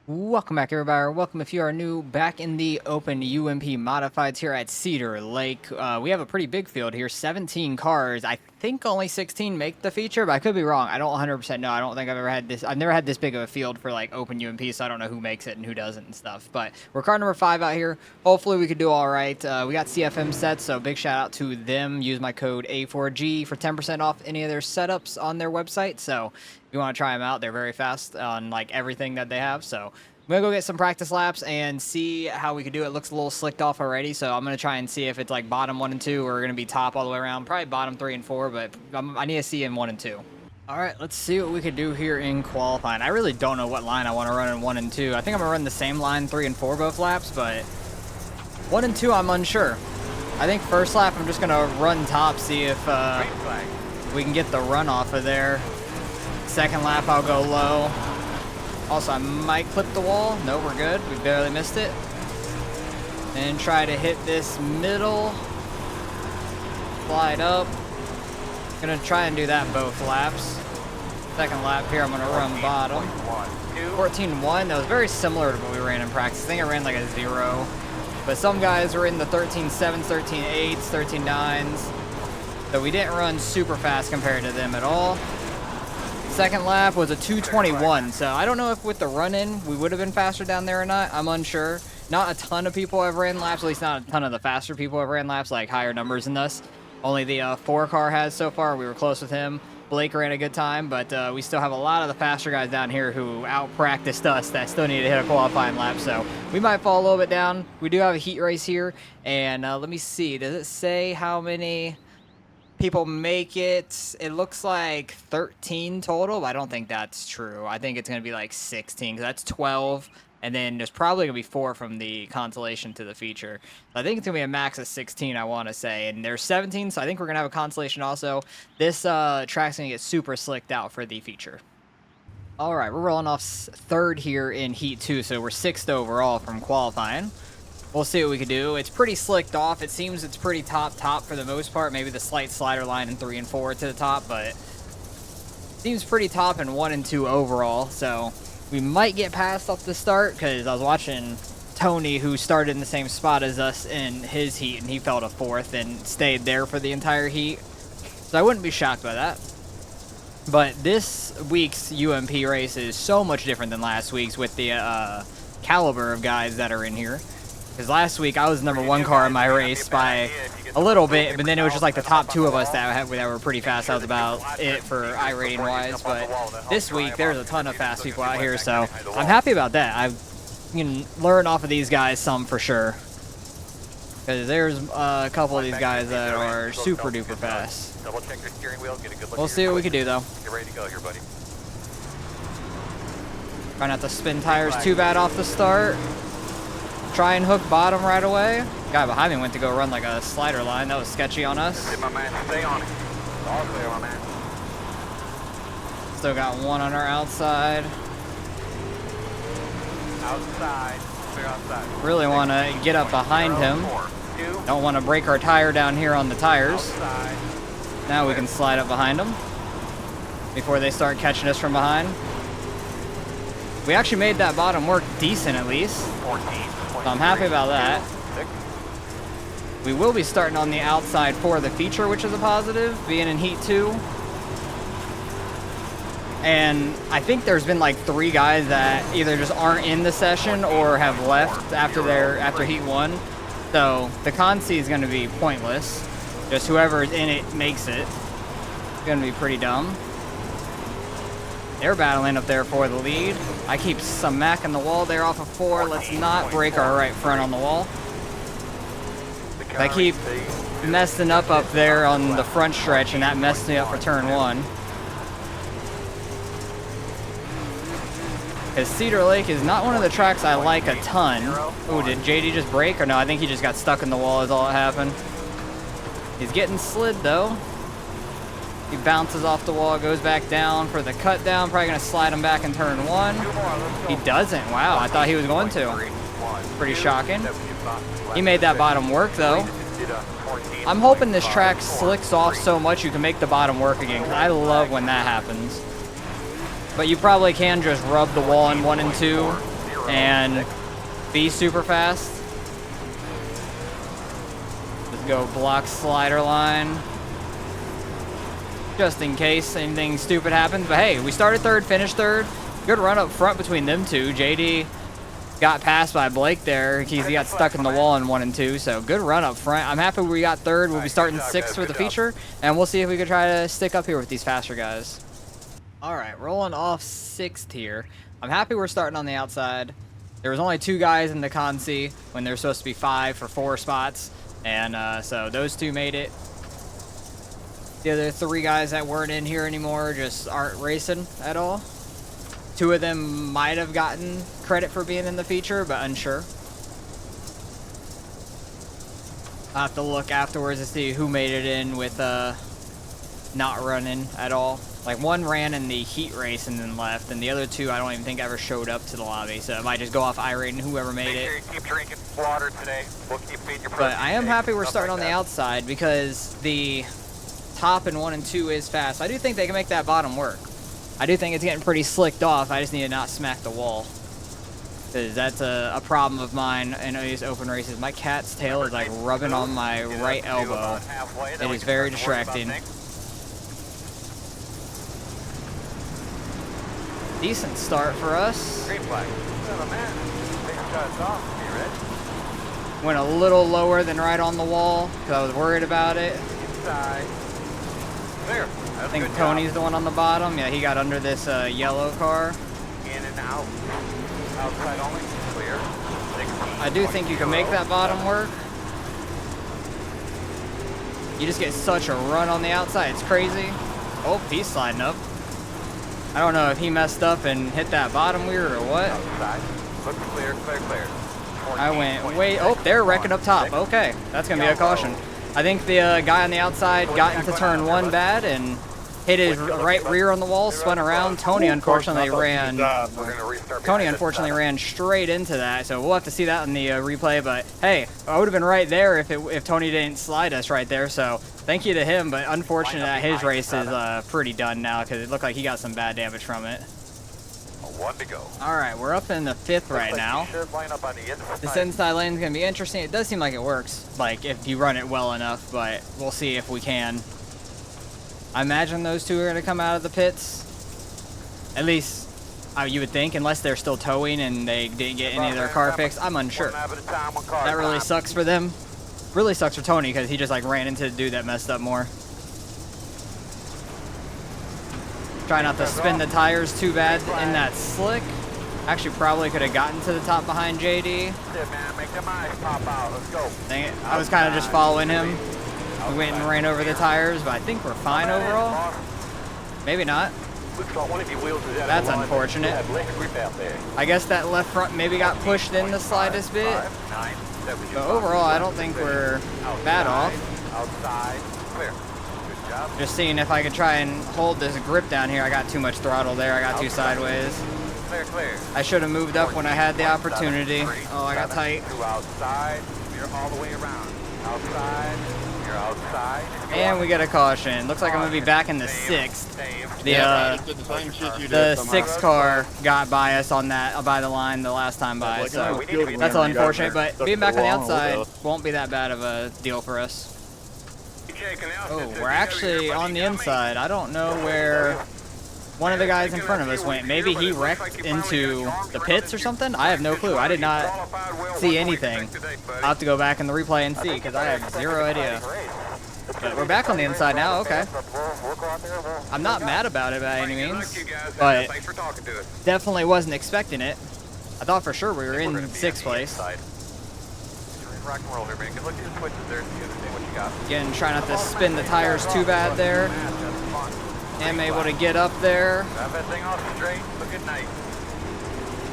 Welcome back, everybody. Or welcome if you are new back in the open UMP modifieds here at Cedar Lake. We have a pretty big field here, 17 cars. I think only 16 make the feature, but I could be wrong. I don't 100% know. I don't think I've ever had this. I've never had this big of a field for like open UMP, so I don't know who makes it and who doesn't and stuff. But we're car number 5 out here. Hopefully we could do all right. We got CFM sets, so big shout out to them. Use my code A4G for 10% off any of their setups on their website. So if you want to try them out, they're very fast on like everything that they have. So I'm going to go get some practice laps and see how we can do it. It looks a little slicked off already, so I'm going to try and see if it's like bottom 1 and 2 or we're going to be top all the way around. Probably bottom 3 and 4, but I need to see in 1 and 2. All right, let's see what we could do here in qualifying. I really don't know what line I want to run in 1 and 2. I think I'm going to run the same line 3 and 4 both laps, but 1 and 2 I'm unsure. I think first lap I'm just going to run top, see if we can get the run off of there. Second lap I'll go low. Also, I might clip the wall. No, we're good. We barely missed it. And try to hit this middle. Slide up. Gonna try and do that both laps. Second lap here, I'm gonna run bottom. 14.1. That was very similar to what we ran in practice. I think I ran like a 0. But some guys were in the 13.7s, 13.8s, 13.9s. So we didn't run super fast compared to them at all. Second lap was a 2:21, so I don't know if with the run-in we would have been faster down there or not. I'm unsure. Not a ton of people have ran laps, at least not a ton of the faster people have ran laps, like higher numbers than us. Only the 4 car has so far. We were close with him. Blake ran a good time, but we still have a lot of the faster guys down here who out-practiced us that still need to hit a qualifying lap, so we might fall a little bit down. We do have a heat race here, and let me see. Does it say how many people make it? It looks like 13 total, but I don't think that's true. I think it's going to be like 16, because that's 12, and then there's probably going to be 4 from the consolation to the feature. So I think it's going to be a max of 16, I want to say, and there's 17, so I think we're going to have a consolation also. This track's going to get super slicked out for the feature. All right, we're rolling off 3rd here in Heat 2, so we're 6th overall from qualifying. We'll see what we can do. It's pretty slicked off. It seems it's pretty top for the most part. Maybe the slight slider line in 3 and 4 to the top, but seems pretty top in 1 and 2 overall. So we might get past off the start, because I was watching Tony, who started in the same spot as us in his heat, and he fell to 4th and stayed there for the entire heat. So I wouldn't be shocked by that. But this week's UMP race is so much different than last week's with the caliber of guys that are in here. Because last week I was number 1 car in my race by a little bit, but then it was just like the top 2 of us that were pretty fast. That was about it for iRating wise. But this week there's a ton of fast people out here, so I'm happy about that. I can learn off of these guys some for sure. Because there's a couple of these guys that are super duper fast. We'll see what we can do though. Get ready to go here, buddy. Try not to spin tires too bad off the start. Try and hook bottom right away. Guy behind me went to go run like a slider line. That was sketchy on us. Hey, my man, stay on it. All clear, my man. Still got 1 on our outside. Outside. Clear outside. Really want to get up behind him. Don't want to break our tire down here on the tires. Outside. Now we can slide up behind them before they start catching us from behind. We actually made that bottom work decent at least. 14. So I'm happy about that. We will be starting on the outside for the feature, which is a positive, being in Heat 2. And I think there's been like 3 guys that either just aren't in the session or have left after Heat 1. So the consi is going to be pointless. Just whoever's in it makes it. It's going to be pretty dumb. They're battling up there for the lead. I keep smacking the wall there off of 4. Let's not break our right front on the wall. I keep messing up there on the front stretch, and that messed me up for turn 1. Because Cedar Lake is not one of the tracks I like a ton. Oh, did JD just break? Or no, I think he just got stuck in the wall is all that happened. He's getting slid though. He bounces off the wall, goes back down for the cut down. Probably going to slide him back in turn 1. He doesn't. Wow, I thought he was going to. Pretty shocking. He made that bottom work though. I'm hoping this track slicks off so much you can make the bottom work again, because I love when that happens. But you probably can just rub the wall in 1 and 2 and be super fast. Just go block slider line, just in case anything stupid happens. But hey, we started third, finished third. Good run up front between them two. JD got passed by Blake there. He got stuck in the wall in 1 and 2, so good run up front. I'm happy we got third. We'll be starting sixth for the feature, and we'll see if we can try to stick up here with these faster guys. All right, rolling off sixth here. I'm happy we're starting on the outside. There was only 2 guys in the consi when there were supposed to be 5 for 4 spots, and so those 2 made it. The other 3 guys that weren't in here anymore just aren't racing at all. 2 of them might have gotten credit for being in the feature, but unsure. I'll have to look afterwards to see who made it in with not running at all. Like 1 ran in the heat race and then left, and the other 2 I don't even think ever showed up to the lobby, so it might just go off irate and whoever made it. Make sure you keep drinking water today. We'll keep feeding your But I am happy we're starting on the outside because the top in 1 and 2 is fast. I do think they can make that bottom work. I do think it's getting pretty slicked off. I just need to not smack the wall, because that's a problem of mine in these open races. My cat's tail is like rubbing on my right elbow. It is very distracting. Decent start for us. Green flag. Went a little lower than right on the wall because I was worried about it. Inside. Clear. I think Tony's the one on the bottom. Yeah, he got under this yellow car. In and out. Outside only. Clear. 16. I do think you can make that bottom work. You just get such a run on the outside. It's crazy. Oh, he's sliding up. I don't know if he messed up and hit that bottom weird or what. Outside. Look clear, clear, clear. 14, I went way. Oh, they're wrecking up top. Okay, that's gonna be a caution. I think the guy on the outside got into turn 1 bad and hit his right rear on the wall, spun around. Tony unfortunately ran. Tony unfortunately ran straight into that, so we'll have to see that in the replay. But hey, I would have been right there if Tony didn't slide us right there. So thank you to him. But unfortunate that his race is pretty done now because it looked like he got some bad damage from it. 1 to go. All right, we're up in the 5th right now. This inside lane is going to be interesting. It does seem like it works, like if you run it well enough, but we'll see if we can. I imagine those 2 are going to come out of the pits. At least you would think, unless they're still towing and they didn't get any of their car fixed. I'm unsure. That really sucks for them. Really sucks for Tony because he just like ran into the dude that messed up more. Try not to spin the tires too bad in that slick. Actually, probably could have gotten to the top behind JD. Dang it. I was kind of just following him. We went and ran over the tires, but I think we're fine overall. Maybe not. That's unfortunate. I guess that left front maybe got pushed in the slightest bit. But overall, I don't think we're bad off. Just seeing if I could try and hold this grip down here. I got too much throttle there. I got too sideways. I should have moved up when I had the opportunity. Oh, I got tight. And we get a caution. Looks like I'm going to be back in the 6th. The 6th car got by us on that by the line the last time by, so that's unfortunate. But being back on the outside won't be that bad of a deal for us. Oh, we're actually on the inside. I don't know where one of the guys in front of us went. Maybe he wrecked into the pits or something? I have no clue. I did not see anything. I'll have to go back in the replay and see because I have 0 idea. But we're back on the inside now. Okay. I'm not mad about it by any means, but definitely wasn't expecting it. I thought for sure we were in 6th place. Again, try not to spin the tires too bad there. Am able to get up there. Drive that thing off straight. Look at night.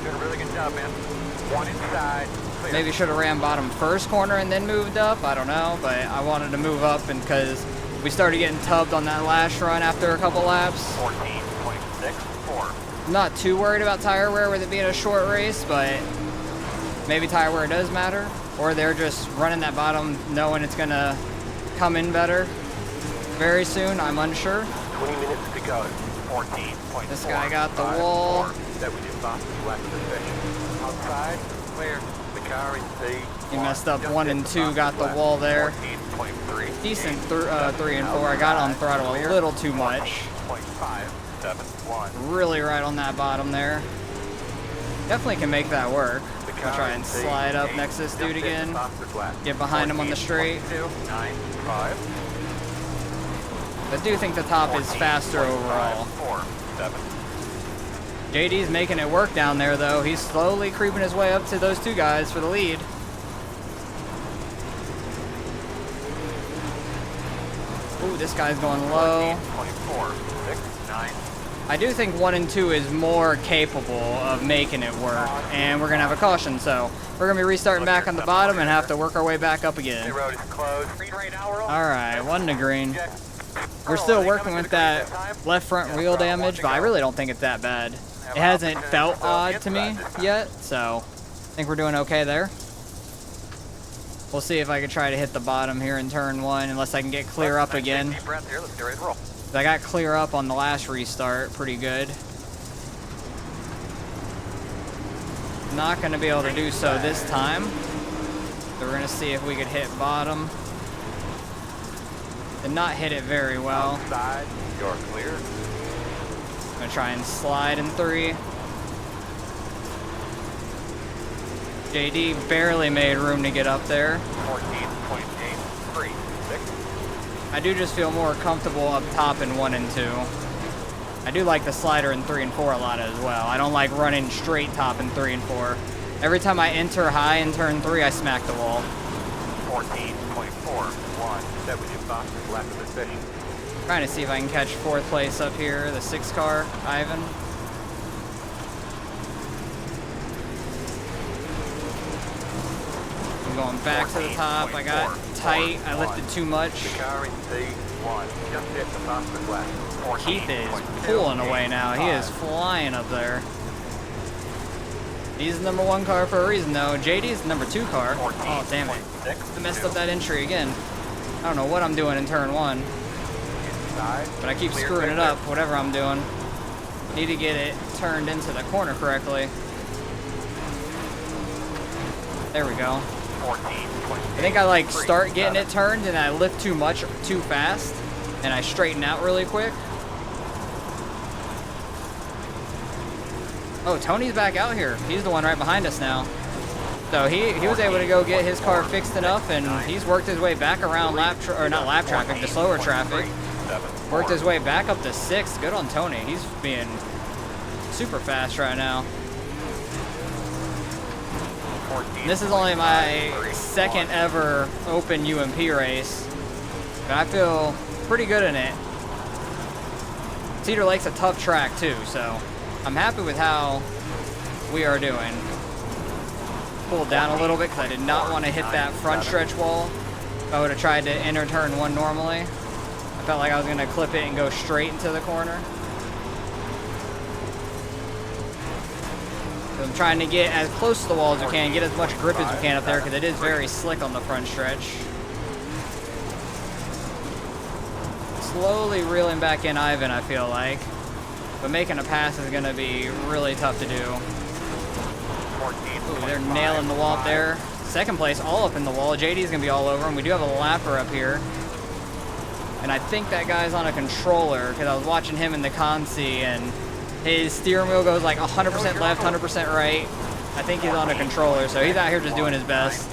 Doing a really good job, man. 1 inside. Clear. Maybe should have ran bottom first corner and then moved up. I don't know, but I wanted to move up and because we started getting tubbed on that last run after a couple laps. 14.64. I'm not too worried about tire wear with it being a short race, but maybe tire wear does matter. Or they're just running that bottom knowing it's going to come in better very soon. I'm unsure. 20 minutes to go. 14.4. This guy got the wall. Outside, clear. The car in C. He messed up 1 and 2, got the wall there. 14.3. Decent 3 and 4. I got on throttle a little too much. 14.571. Really right on that bottom there. Definitely can make that work. I'll try and slide up next to this dude again. Get behind him on the straight. 9.5. I do think the top is faster overall. 4.7. JD's making it work down there though. He's slowly creeping his way up to those two guys for the lead. Ooh, this guy's going low. 14.469. I do think 1 and 2 is more capable of making it work, and we're gonna have a caution, so we're gonna be restarting back on the bottom and have to work our way back up again. The road is closed. All right, 1 to green. We're still working with that left front wheel damage, but I really don't think it's that bad. It hasn't felt odd to me yet, so I think we're doing okay there. We'll see if I can try to hit the bottom here in turn 1, unless I can get clear up again. Deep breath here. Let's get ready to roll. I got clear up on the last restart pretty good. Not going to be able to do so this time. So we're going to see if we could hit bottom. Did not hit it very well. Outside, you're clear. I'm going to try and slide in 3. JD barely made room to get up there. 14.836. I do just feel more comfortable up top in 1 and 2. I do like the slider in 3 and 4 a lot as well. I don't like running straight top in 3 and 4. Every time I enter high in turn 3, I smack the wall. 14.41. That was your fastest lap of the session. Trying to see if I can catch 4th place up here, the 6 car, Ivan. I'm going back to the top. I got tight. I lifted too much. The car in C1. Just hit the fastest lap. Keith is pulling away now. He is flying up there. He's the number 1 car for a reason, though. JD's the number 2 car. Oh, damn it. I messed up that entry again. I don't know what I'm doing in turn 1. But I keep screwing it up, whatever I'm doing. Need to get it turned into the corner correctly. There we go. I think I like start getting it turned and I lift too much too fast and I straighten out really quick. Oh, Tony's back out here. He's the one right behind us now. So he was able to go get his car fixed enough and he's worked his way back around not lap traffic, the slower traffic. Worked his way back up to 6th. Good on Tony. He's being super fast right now. This is only my 2nd ever open UMP race, but I feel pretty good in it. Cedar Lake's a tough track too, so I'm happy with how we are doing. Pulled down a little bit because I did not want to hit that front stretch wall. If I would have tried to enter turn 1 normally, I felt like I was going to clip it and go straight into the corner. I'm trying to get as close to the wall as we can, get as much grip as we can up there because it is very slick on the front stretch. Slowly reeling back in Ivan, I feel like. But making a pass is going to be really tough to do. Ooh, they're nailing the wall up there. 2nd place, all up in the wall. JD's going to be all over him. We do have a lapper up here. And I think that guy's on a controller because I was watching him in the consi and his steering wheel goes like 100% left, 100% right. I think he's on a controller, so he's out here just doing his best.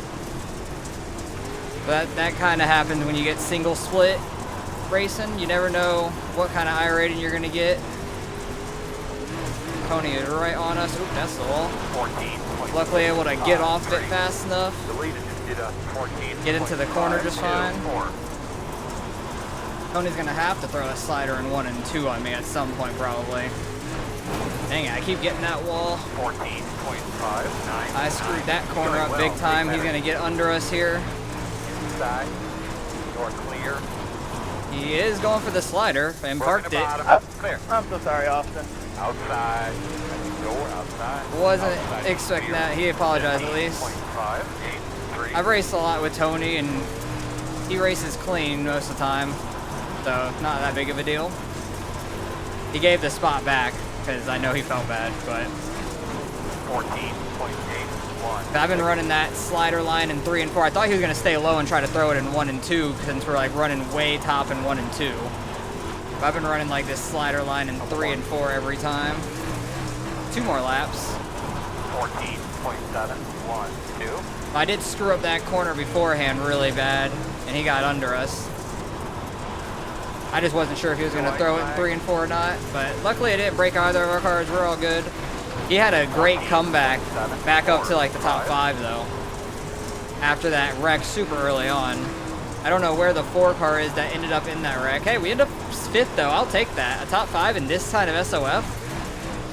But that kind of happens when you get single split racing. You never know what kind of iRating you're going to get. Tony is right on us. Oop, that's the wall. Luckily able to get off it fast enough. Get into the corner just fine. Tony's going to have to throw a slider in 1 and 2 on me at some point probably. Dang it, I keep getting that wall. 14.5. I screwed that corner up big time. He's going to get under us here. Inside. You're clear. He is going for the slider and parked it. Clear. I'm so sorry, Austin. Outside. Door outside. Wasn't expecting that. He apologized at least. 15.583. I've raced a lot with Tony and he races clean most of the time. So not that big of a deal. He gave the spot back because I know he felt bad, but 14.8. I've been running that slider line in 3 and 4. I thought he was going to stay low and try to throw it in 1 and 2 since we're like running way top in 1 and 2. But I've been running like this slider line in 3 and 4 every time. 2 more laps. 14.712. I did screw up that corner beforehand really bad, and he got under us. I just wasn't sure if he was going to throw it in 3 and 4 or not, but luckily it didn't break either of our cars. We're all good. He had a great comeback back up to like the top 5 though. After that wreck super early on. I don't know where the 4 car is that ended up in that wreck. Hey, we ended up 5th though. I'll take that. A top 5 in this side of SOF.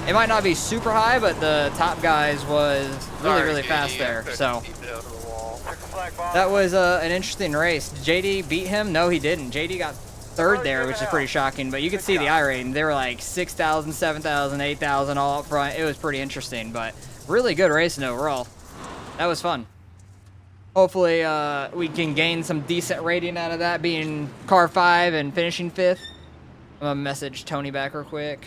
It might not be super high, but the top guys was really fast there. So that was an interesting race. JD beat him? No, he didn't. JD got 3rd there, which is pretty shocking, but you could see the I-rating. They were like 6,000, 7,000, 8,000 all up front. It was pretty interesting, but really good racing overall. That was fun. Hopefully we can gain some decent rating out of that, being car 5 and finishing 5th. I'm gonna message Tony back real quick.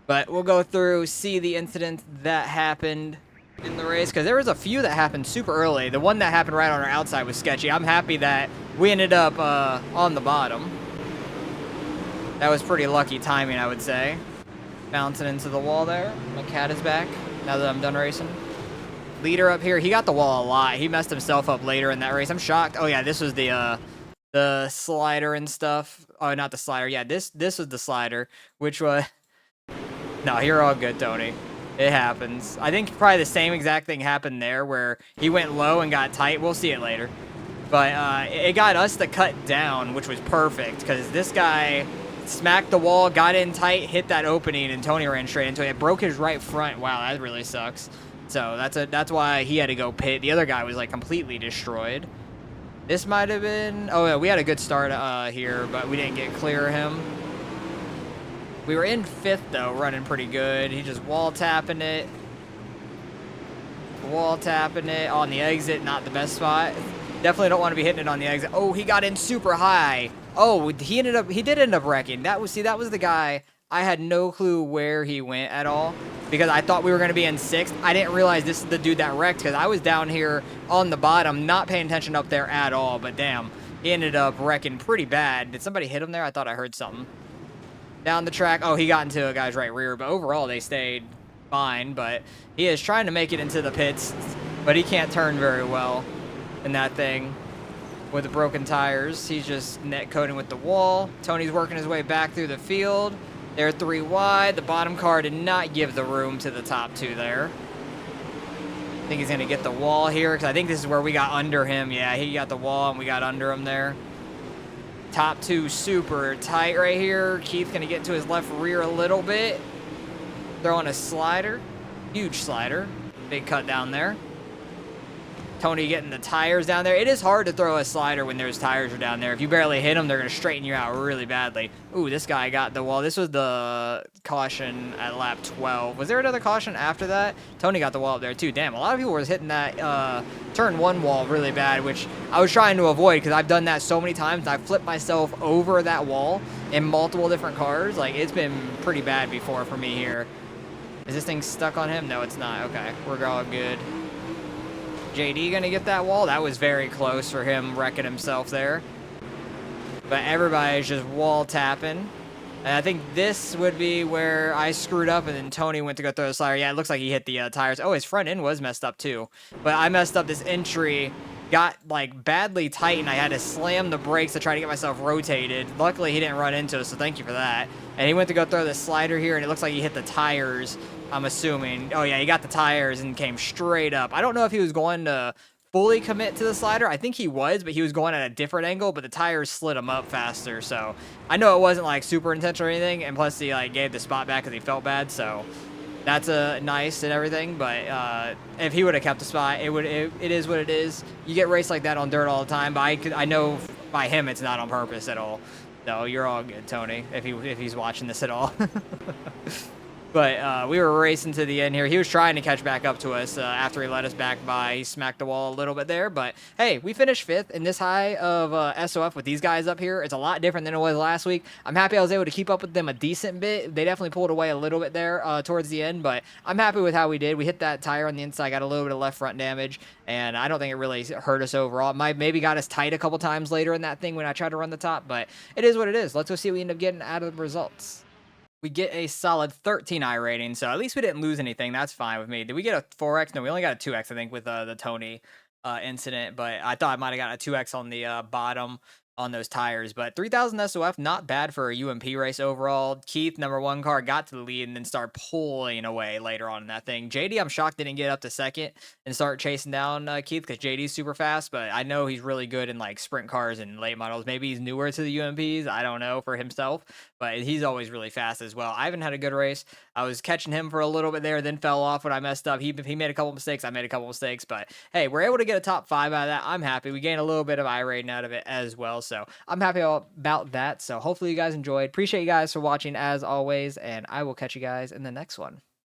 But we'll go through, see the incident that happened in the race, because there was a few that happened super early. The one that happened right on our outside was sketchy. I'm happy that we ended up on the bottom. That was pretty lucky timing, I would say. Bouncing into the wall there. My cat is back now that I'm done racing. Leader up here, he got the wall a lot. He messed himself up later in that race. I'm shocked. Oh yeah, this was the slider and stuff. Oh, not the slider. Yeah, this was the slider, which was... No, you're all good, Tony. It happens. I think probably the same exact thing happened there where he went low and got tight. We'll see it later. But it got us to cut down, which was perfect because this guy smacked the wall, got in tight, hit that opening, and Tony ran straight into it. It broke his right front. Wow, that really sucks. So that's why he had to go pit. The other guy was like completely destroyed. This might have been... Oh, yeah, we had a good start here, but we didn't get clear of him. We were in 5th, though, running pretty good. He just wall-tapping it. Wall-tapping it on the exit, not the best spot. Definitely don't want to be hitting it on the exit. Oh, he got in super high. Oh, he did end up wrecking. That was the guy. I had no clue where he went at all because I thought we were going to be in 6th. I didn't realize this is the dude that wrecked because I was down here on the bottom, not paying attention up there at all, but damn, he ended up wrecking pretty bad. Did somebody hit him there? I thought I heard something. Down the track. Oh, he got into a guy's right rear, but overall they stayed fine. But he is trying to make it into the pits, but he can't turn very well in that thing with the broken tires. He's just net coating with the wall. Tony's working his way back through the field. They're 3 wide. The bottom car did not give the room to the top 2 there. I think he's going to get the wall here because I think this is where we got under him. Yeah, he got the wall and we got under him there. Top 2 super tight right here. Keith's going to get to his left rear a little bit. Throwing a slider. Huge slider. Big cut down there. Tony getting the tires down there. It is hard to throw a slider when there's tires are down there. If you barely hit them, they're going to straighten you out really badly. Ooh, this guy got the wall. This was the caution at lap 12. Was there another caution after that? Tony got the wall up there too. Damn, a lot of people were hitting that turn 1 wall really bad, which I was trying to avoid because I've done that so many times. I've flipped myself over that wall in multiple different cars. Like, it's been pretty bad before for me here. Is this thing stuck on him? No, it's not. Okay, we're all good. JD gonna get that wall? That was very close for him wrecking himself there. But everybody's just wall tapping. And I think this would be where I screwed up and then Tony went to go throw the slider. Yeah, it looks like he hit the tires. Oh, his front end was messed up too. But I messed up this entry, got like badly tight, and I had to slam the brakes to try to get myself rotated. Luckily, he didn't run into us, so thank you for that. And he went to go throw the slider here, and it looks like he hit the tires, I'm assuming. Oh yeah, he got the tires and came straight up. I don't know if he was going to fully commit to the slider. I think he was, but he was going at a different angle, but the tires slid him up faster. So I know it wasn't like super intentional or anything, and plus he like gave the spot back because he felt bad. So that's nice and everything. But if he would have kept the spot, it is what it is. You get raced like that on dirt all the time, but I know by him it's not on purpose at all. So you're all good, Tony, if he's watching this at all. But we were racing to the end here. He was trying to catch back up to us after he let us back by. He smacked the wall a little bit there. But hey, we finished 5th in this high of SOF with these guys up here. It's a lot different than it was last week. I'm happy I was able to keep up with them a decent bit. They definitely pulled away a little bit there towards the end. But I'm happy with how we did. We hit that tire on the inside, got a little bit of left front damage. And I don't think it really hurt us overall. It might maybe got us tight a couple times later in that thing when I tried to run the top. But it is what it is. Let's go see what we end up getting out of the results. We get a solid 13 I rating, so at least we didn't lose anything. That's fine with me. Did we get a 4X? No, we only got a 2X, I think, with the Tony incident, but I thought I might have got a 2X on the bottom on those tires. But 3,000 SOF, not bad for a UMP race overall. Keith, #1 car, got to the lead and then started pulling away later on in that thing. JD, I'm shocked didn't get up to second and start chasing down Keith because JD's super fast, but I know he's really good in like sprint cars and late models. Maybe he's newer to the UMPs. I don't know for himself, but he's always really fast as well. I haven't had a good race. I was catching him for a little bit there, then fell off when I messed up. He made a couple mistakes. I made a couple mistakes, but hey, we're able to get a top 5 out of that. I'm happy. We gained a little bit of I rating out of it as well, so I'm happy about that. So hopefully you guys enjoyed. Appreciate you guys for watching as always, and I will catch you guys in the next one.